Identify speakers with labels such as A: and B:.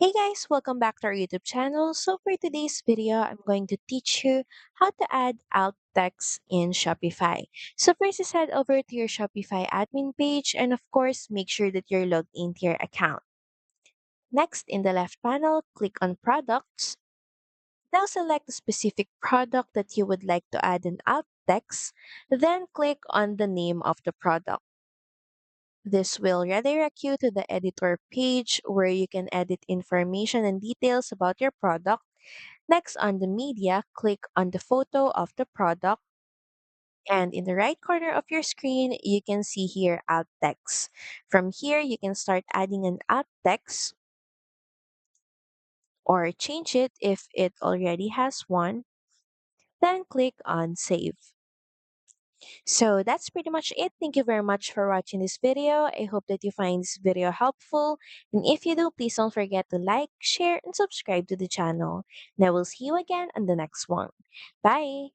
A: Hey guys, welcome back to our YouTube channel. So for today's video, I'm going to teach you how to add alt text in Shopify. So first is head over to your Shopify admin page and of course, make sure that you're logged into your account. Next, in the left panel, click on products. Now select the specific product that you would like to add an alt text. Then click on the name of the product. This will redirect you to the editor page where you can edit information and details about your product. Next, on the media, click on the photo of the product. And in the right corner of your screen, you can see here alt text. From here, you can start adding an alt text or change it if it already has one. Then click on save. So that's pretty much it. Thank you very much for watching this video. I hope that you find this video helpful. And if you do, please don't forget to like, share, and subscribe to the channel. And I will see you again on the next one. Bye!